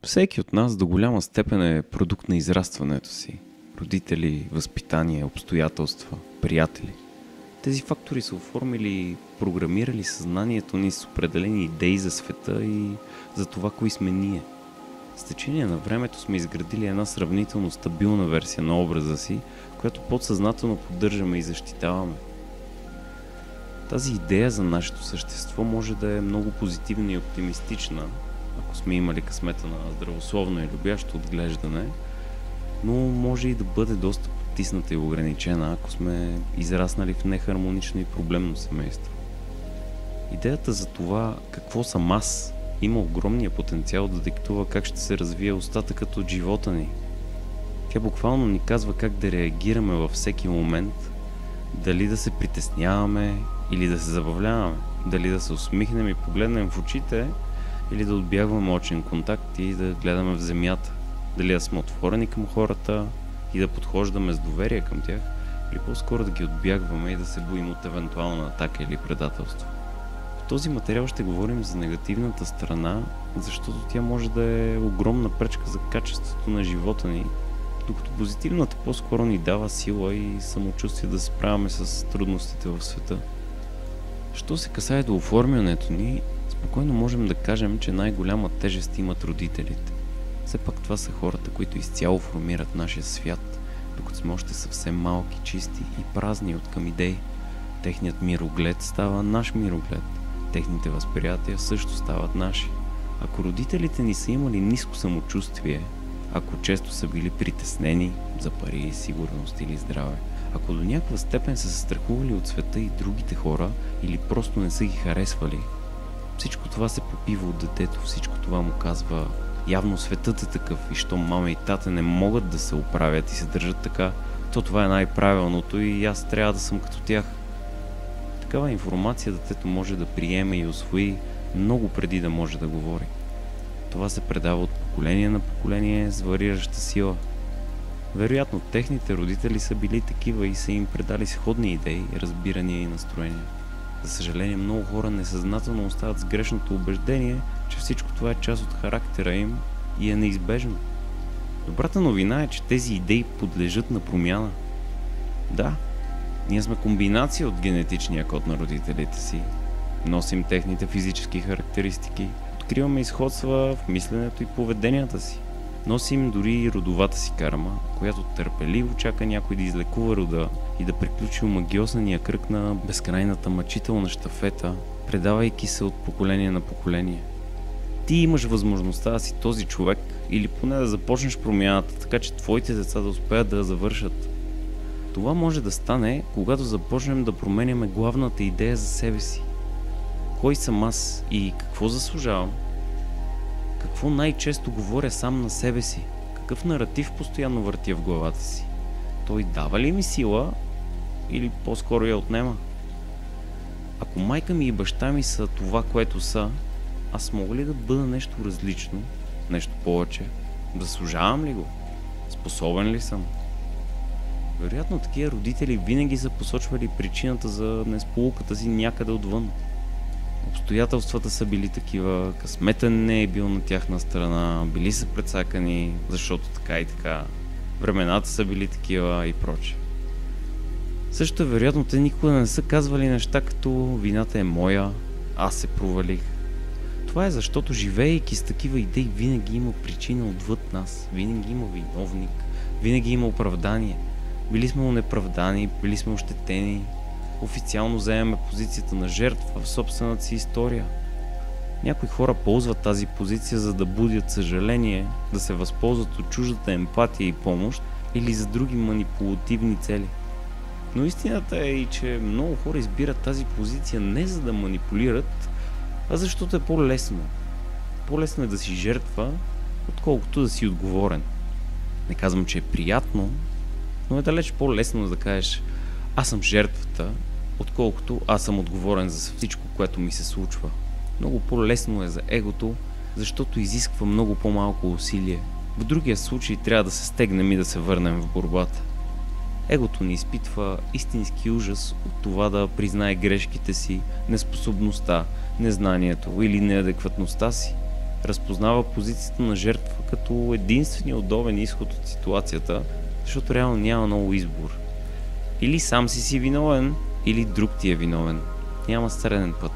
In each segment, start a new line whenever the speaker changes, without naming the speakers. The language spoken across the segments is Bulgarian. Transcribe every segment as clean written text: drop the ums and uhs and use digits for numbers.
Всеки от нас до голяма степен е продукт на израстването си. Родители, възпитание, обстоятелства, приятели. Тези фактори са оформили, програмирали съзнанието ни с определени идеи за света и за това, кои сме ние. С течение на времето сме изградили една сравнително стабилна версия на образа си, която подсъзнателно поддържаме и защитаваме. Тази идея за нашето същество може да е много позитивна и оптимистична, ако сме имали късмета на здравословно и любящо отглеждане, но може и да бъде доста потисната и ограничена, ако сме израснали в нехармонично и проблемно семейство. Идеята за това какво съм аз има огромния потенциал да диктува как ще се развие остатъкът от живота ни. Тя буквално ни казва как да реагираме във всеки момент, дали да се притесняваме или да се забавляваме, дали да се усмихнем и погледнем в очите, или да отбягваме очен контакт и да гледаме в земята, дали да сме отворени към хората и да подхождаме с доверие към тях, или по-скоро да ги отбягваме и да се боим от евентуална атака или предателство. В този материал ще говорим за негативната страна, защото тя може да е огромна пречка за качеството на живота ни, докато позитивната по-скоро ни дава сила и самочувствие да се справяме с трудностите в света. Що се касае до оформянето ни, спокойно можем да кажем, че най-голяма тежест имат родителите. Все пак това са хората, които изцяло формират нашия свят, докато сме още съвсем малки, чисти и празни от към идеи. Техният мироглед става наш мироглед. Техните възприятия също стават наши. Ако родителите ни са имали ниско самочувствие, ако често са били притеснени за пари, сигурност или здраве, ако до някаква степен са се страхували от света и другите хора или просто не са ги харесвали, всичко това се попива от детето, всичко това му казва: явно светът е такъв и щом мама и тата не могат да се оправят и се държат така, то това е най-правилното и аз трябва да съм като тях. Такава информация детето може да приеме и усвои много преди да може да говори. Това се предава от поколение на поколение с варираща сила. Вероятно, техните родители са били такива и са им предали сходни идеи, разбирания и настроения. За съжаление, много хора несъзнателно остават с грешното убеждение, че всичко това е част от характера им и е неизбежно. Добрата новина е, че тези идеи подлежат на промяна. Да, ние сме комбинация от генетичния код на родителите си. Носим техните физически характеристики, откриваме изходства в мисленето и поведенията си. Носим дори и родовата си карма, която търпеливо чака някой да излекува рода и да приключи омагьосания кръг на безкрайната мъчителна щафета, предавайки се от поколение на поколение. Ти имаш възможността да си този човек или поне да започнеш промяната, така че твоите деца да успеят да я завършат. Това може да стане, когато започнем да променяме главната идея за себе си. Кой съм аз и какво заслужавам? Какво най-често говоря сам на себе си? Какъв наратив постоянно въртя в главата си? Той дава ли ми сила или по-скоро я отнема? Ако майка ми и баща ми са това, което са, аз мога ли да бъда нещо различно, нещо повече? Заслужавам ли го? Способен ли съм? Вероятно такива родители винаги са посочвали причината за несполуката си някъде отвън. Обстоятелствата са били такива, късмета не е бил на тяхна страна, били са прецакани, защото така и така, времената са били такива и прочее. Също е вероятно, те никога не са казвали неща като вината е моя, аз се провалих. Това е защото, живеейки с такива идеи, винаги има причина отвъд нас, винаги има виновник, винаги има оправдание. Били сме онеправдани, били сме ощетени. Официално заемаме позицията на жертва в собствената си история. Някои хора ползват тази позиция, за да будят съжаление, да се възползват от чуждата емпатия и помощ или за други манипулативни цели. Но истината е и, че много хора избират тази позиция не за да манипулират, а защото е по-лесно. По-лесно е да си жертва, отколкото да си отговорен. Не казвам, че е приятно, но е далеч по-лесно да кажеш: аз съм жертвата, отколкото аз съм отговорен за всичко, което ми се случва. Много по-лесно е за егото, защото изисква много по-малко усилие. В другия случай трябва да се стегнем и да се върнем в борбата. Егото ни изпитва истински ужас от това да признае грешките си, неспособността, незнанието или неадекватността си. разпознава позицията на жертва като единствения удобен изход от ситуацията, защото реално няма много избор. Или сам си виновен, или друг ти е виновен. Няма среден път.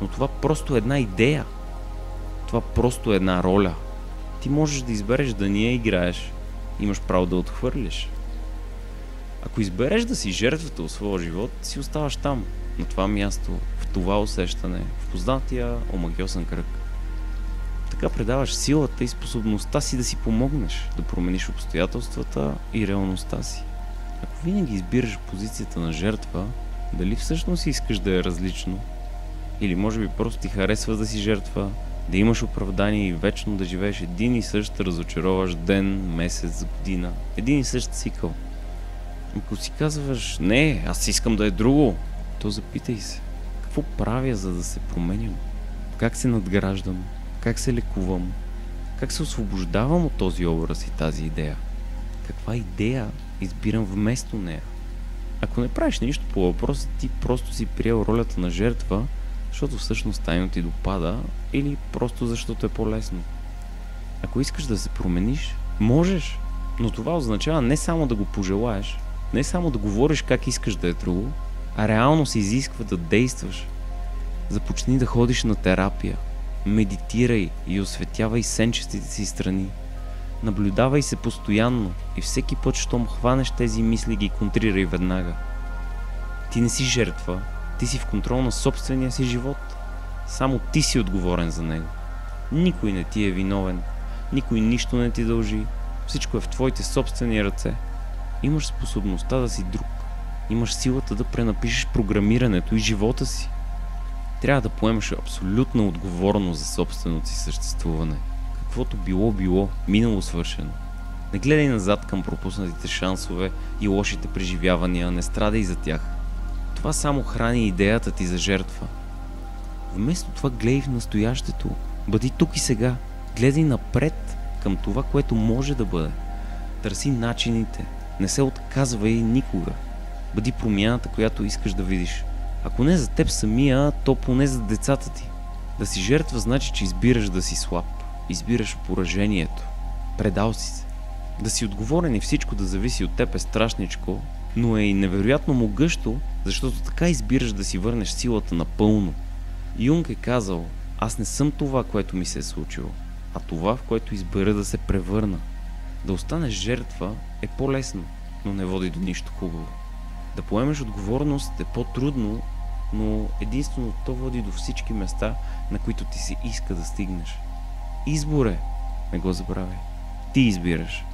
Но това просто е една идея. Това просто е една роля. Ти можеш да избереш да не я играеш. Имаш право да отхвърлиш. Ако избереш да си жертвата от своя живот, си оставаш там, на това място, в това усещане, в познатия омагьосан кръг. Така предаваш силата и способността си да си помогнеш, да промениш обстоятелствата и реалността си. Ако винаги избираш позицията на жертва, дали всъщност искаш да е различно? Или може би просто ти харесва да си жертва, да имаш оправдание и вечно да живееш един и същ разочароваш ден, месец, година, един и същ цикъл. Ако си казваш, не, аз искам да е друго, то запитай се, какво правя, за да се променям? Как се надграждам? Как се лекувам? Как се освобождавам от този образ и тази идея? Каква идея избирам вместо нея? Ако не правиш нищо по въпроса, ти просто си приел ролята на жертва, защото всъщност тайно ти допада или просто защото е по-лесно. Ако искаш да се промениш, можеш, но това означава не само да го пожелаеш, не само да говориш как искаш да е друго, а реално се изисква да действаш. Започни да ходиш на терапия, медитирай и осветявай сенчестите си страни. Наблюдавай се постоянно и всеки път, щом хванеш тези мисли, ги контрирай веднага. Ти не си жертва, ти си в контрол на собствения си живот. Само ти си отговорен за него. Никой не ти е виновен, никой нищо не ти дължи, всичко е в твоите собствени ръце. Имаш способността да си друг, имаш силата да пренапишеш програмирането и живота си. Трябва да поемеш абсолютна отговорност за собственото си съществуване. Каквото било, минало свършено. Не гледай назад към пропуснатите шансове и лошите преживявания, не страдай за тях. Това само храни идеята ти за жертва. Вместо това гледай в настоящето, бъди тук и сега, гледай напред към това, което може да бъде. Търси начините, не се отказвай никога. Бъди промяната, която искаш да видиш. Ако не за теб самия, то поне за децата ти. Да си жертва значи, че избираш да си слаб. Избираш поражението. Предал си се. Да си отговорен и всичко да зависи от теб е страшничко, но е и невероятно могъщо, защото така избираш да си върнеш силата напълно. Юнг е казал, аз не съм това, което ми се е случило, а това, в което избера да се превърна. Да останеш жертва е по-лесно, но не води до нищо хубаво. Да поемеш отговорност е по-трудно, но единствено то води до всички места, на които ти се иска да стигнеш. Избор е, не го забравяй. Ти избираш.